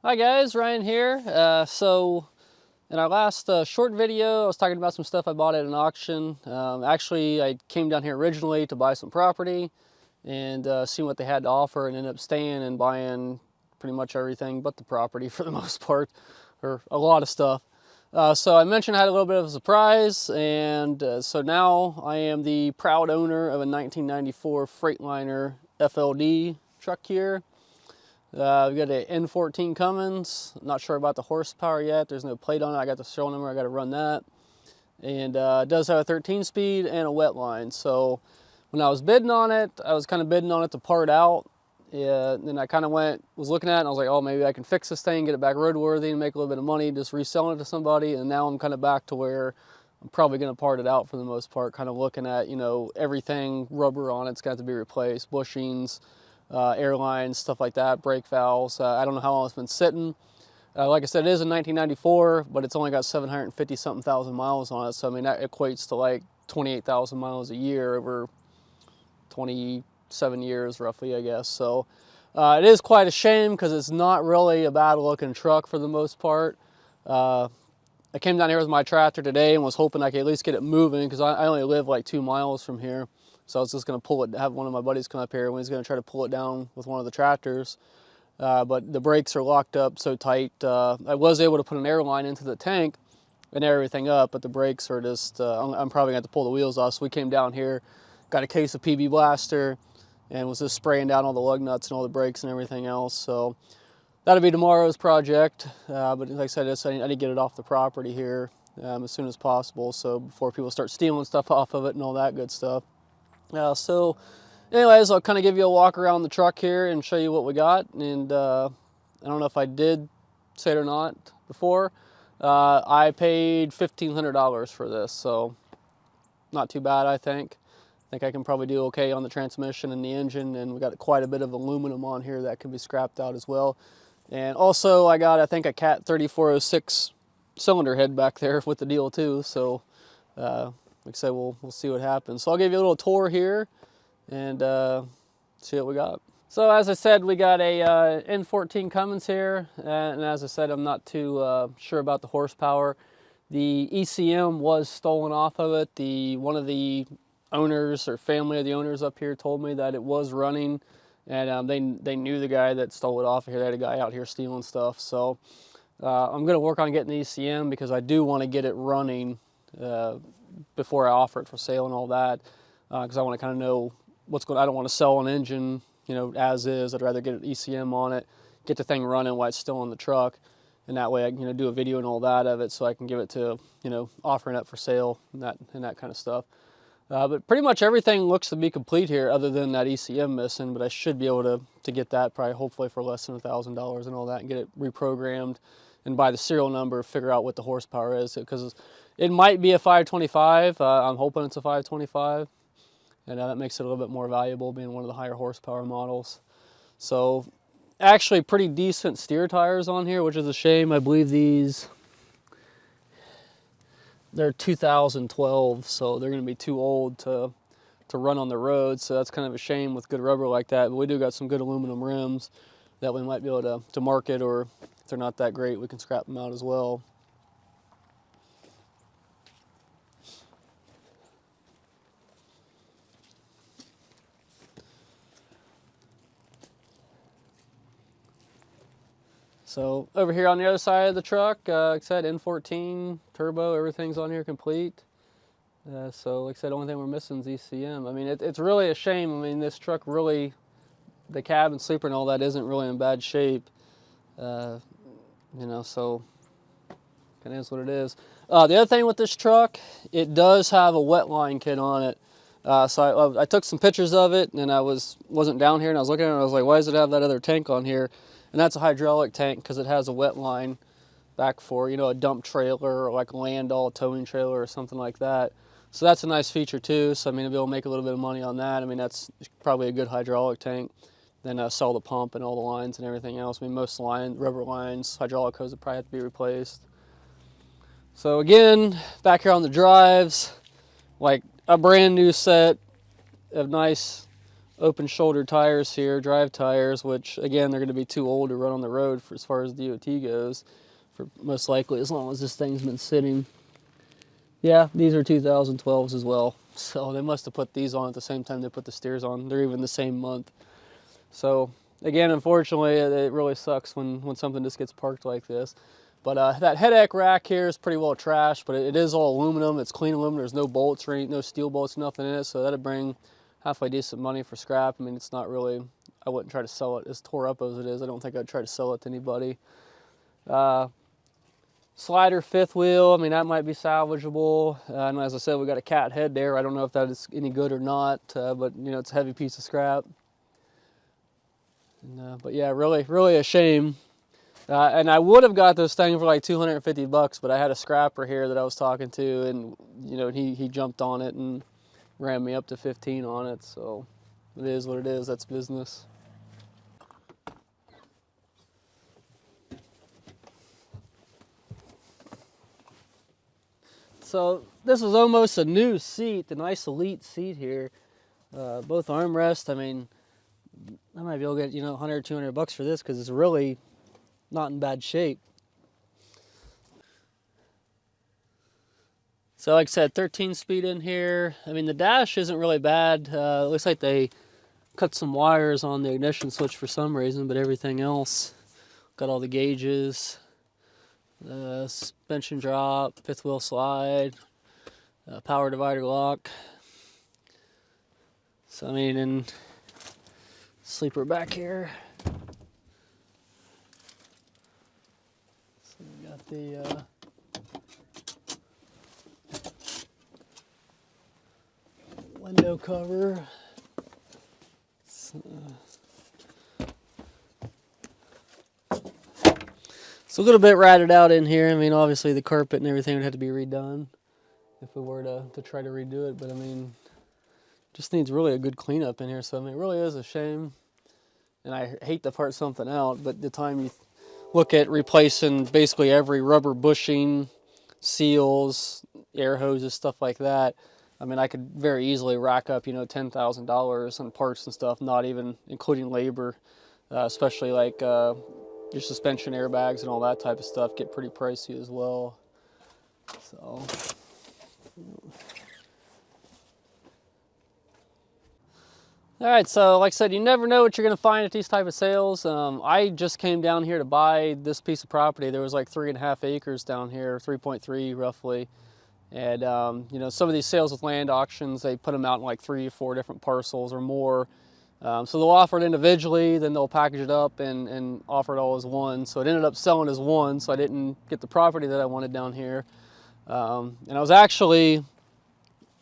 Hi guys, Ryan here. So in our last short video, I was talking about some stuff I bought at an auction. Actually, I came down here originally to buy some property and see what they had to offer, and ended up staying and buying pretty much everything but the property for the most part, or a lot of stuff. So I mentioned I had a little bit of a surprise, and so now I am the proud owner of a 1994 Freightliner FLD truck here. We've got an N14 Cummins. Not sure about the horsepower yet. There's no plate on it. I got the serial number. I got to run that. And it does have a 13-speed and a wet line. So when I was bidding on it, I was kind of bidding on it to part out. Then I kind of was looking at it, and I was like, oh, maybe I can fix this thing, get it back roadworthy, and make a little bit of money just reselling it to somebody. And now I'm kind of back to where I'm probably going to part it out for the most part, kind of looking at, you know, everything rubber on it's got to be replaced, bushings, airlines, stuff like that, brake valves. I don't know how long it's been sitting. Like I said, it is a 1994, but it's only got 750-something thousand miles on it. So, I mean, that equates to like 28,000 miles a year over 27 years, roughly, I guess. So, it is quite a shame because it's not really a bad-looking truck for the most part. I came down here with my tractor today and was hoping I could at least get it moving because I only live like 2 miles from here. So I was just going to pull it, have one of my buddies come up here, and he's going to try to pull it down with one of the tractors. But the brakes are locked up so tight. I was able to put an airline into the tank and air everything up, but the brakes are just, I'm probably going to have to pull the wheels off. So we came down here, got a case of PB Blaster, and was just spraying down all the lug nuts and all the brakes and everything else. So that'll be tomorrow's project. But like I said, I need to get it off the property here as soon as possible, so before people start stealing stuff off of it and all that good stuff. So anyways, I'll kind of give you a walk around the truck here and show you what we got. And I don't know if I did say it or not before. I paid $1,500 for this, so not too bad, I think. I think I can probably do okay on the transmission and the engine, and we got quite a bit of aluminum on here that can be scrapped out as well. And also I got, I think, a Cat 3406 cylinder head back there with the deal too. So like I said, we'll see what happens. So I'll give you a little tour here and see what we got. So as I said, we got a N14 Cummins here, and as I said, I'm not too sure about the horsepower. The ECM was stolen off of it. One of the owners or family of the owners up here told me that it was running, and they knew the guy that stole it off of here. They had a guy out here stealing stuff. So I'm going to work on getting the ECM because I do want to get it running before I offer it for sale and all that, because I want to kind of know what's going on. I don't want to sell an engine, you know, as is. I'd rather get an ECM on it, get the thing running while it's still on the truck, and that way I can, you know, do a video and all that of it, so I can give it to, you know, offering it for sale and that kind of stuff. But pretty much everything looks to be complete here, other than that ECM missing. But I should be able to get that probably, hopefully, for less than $1,000 and all that, and get it reprogrammed, and by the serial number, figure out what the horsepower is, because it might be a 525. I'm hoping it's a 525, and that makes it a little bit more valuable, being one of the higher horsepower models. So actually pretty decent steer tires on here, which is a shame. I believe they're 2012, so they're going to be too old to run on the road, so that's kind of a shame with good rubber like that. But we do got some good aluminum rims that we might be able to market, or if they're not that great, we can scrap them out as well. So over here on the other side of the truck, like I said, N14 turbo, everything's on here complete. So like I said, the only thing we're missing is ECM. I mean, it's really a shame. I mean, this truck really, the cabin, sleeper and all that isn't really in bad shape. You know, so kind of is what it is. The other thing with this truck, it does have a wet line kit on it. So I took some pictures of it, and I wasn't down here, and I was looking at it, and I was like, why does it have that other tank on here? And that's a hydraulic tank because it has a wet line back for, you know, a dump trailer or like a land-all towing trailer or something like that. So that's a nice feature too. So I mean, I'll be able to make a little bit of money on that. I mean, that's probably a good hydraulic tank. Then sell the pump and all the lines and everything else. I mean, most rubber lines, hydraulic hose would probably have to be replaced. So again, back here on the drives, like a brand new set of nice open shoulder tires here, drive tires, which again, they're gonna be too old to run on the road for as far as DOT goes, for most likely as long as this thing's been sitting. Yeah, these are 2012s as well. So they must have put these on at the same time they put the steers on. They're even the same month. So again, unfortunately, it really sucks when something just gets parked like this. But that headache rack here is pretty well trashed, but it is all aluminum. It's clean aluminum. There's no bolts or no steel bolts, nothing in it. So that'd bring halfway decent money for scrap. I mean, it's not really, I wouldn't try to sell it as tore up as it is. I don't think I'd try to sell it to anybody. Slider fifth wheel, I mean, that might be salvageable. And as I said, we got a cat head there. I don't know if that is any good or not, but you know, it's a heavy piece of scrap. And, but yeah, really a shame. And I would have got this thing for like 250 bucks, but I had a scrapper here that I was talking to, and you know, he jumped on it and ran me up to 15 on it. So it is what it is. That's business. So this is almost a new seat, a nice Elite seat here. Both armrests. I mean, I might be able to get, you know, 100 or 200 bucks for this because it's really not in bad shape. So like I said, 13 speed in here. I mean, the dash isn't really bad. It looks like they cut some wires on the ignition switch for some reason, but everything else, got all the gauges, suspension drop, fifth wheel slide, power divider lock. So I mean, and sleeper back here. So we got the window cover. It's a little bit ratted out in here. I mean, obviously the carpet and everything would have to be redone if we were to try to redo it. But I mean, just needs really a good cleanup in here. So I mean, it really is a shame. And I hate to part something out, but the time you look at replacing basically every rubber bushing, seals, air hoses, stuff like that, I mean, I could very easily rack up, you know, $10,000 on parts and stuff, not even including labor, especially like your suspension airbags and all that type of stuff get pretty pricey as well. So. All right, so like I said, you never know what you're gonna find at these type of sales. I just came down here to buy this piece of property. There was like 3.5 acres down here, 3.3 roughly. And you know, some of these sales with land auctions, they put them out in like 3 or 4 different parcels or more. So they'll offer it individually, then they'll package it up and offer it all as one. So it ended up selling as one, so I didn't get the property that I wanted down here. And I was actually,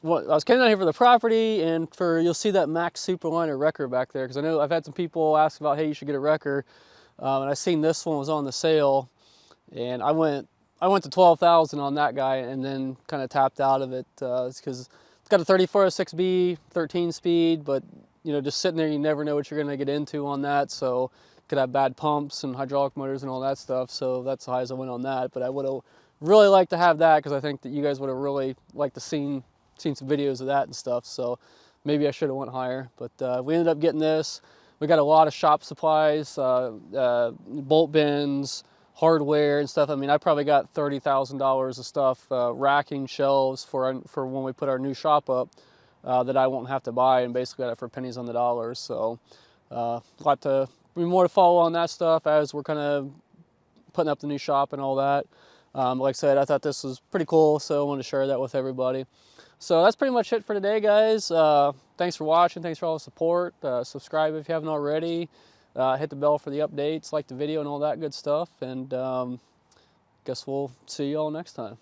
I was coming down here for the property and for, you'll see that Max Superliner wrecker back there, because I know I've had some people ask about, hey, you should get a wrecker. And I seen this one was on the sale, and I went to 12,000 on that guy and then kind of tapped out of it because it's got a 3406B, 13 speed, but you know, just sitting there, you never know what you're gonna get into on that. So could have bad pumps and hydraulic motors and all that stuff. So that's the high as I went on that. But I would have really liked to have that because I think that you guys would have really liked to seen some videos of that and stuff. So maybe I should have went higher, but we ended up getting this. We got a lot of shop supplies, bolt bins, hardware and stuff. I mean, I probably got $30,000 of stuff, racking, shelves for when we put our new shop up that I won't have to buy, and basically got it for pennies on the dollar. So more to follow on that stuff as we're kind of putting up the new shop and all that. Like I said, I thought this was pretty cool, so I wanted to share that with everybody. So that's pretty much it for today, guys. Thanks for watching. Thanks for all the support. Subscribe if you haven't already. hit the bell for the updates, like the video and all that good stuff, and guess we'll see you all next time.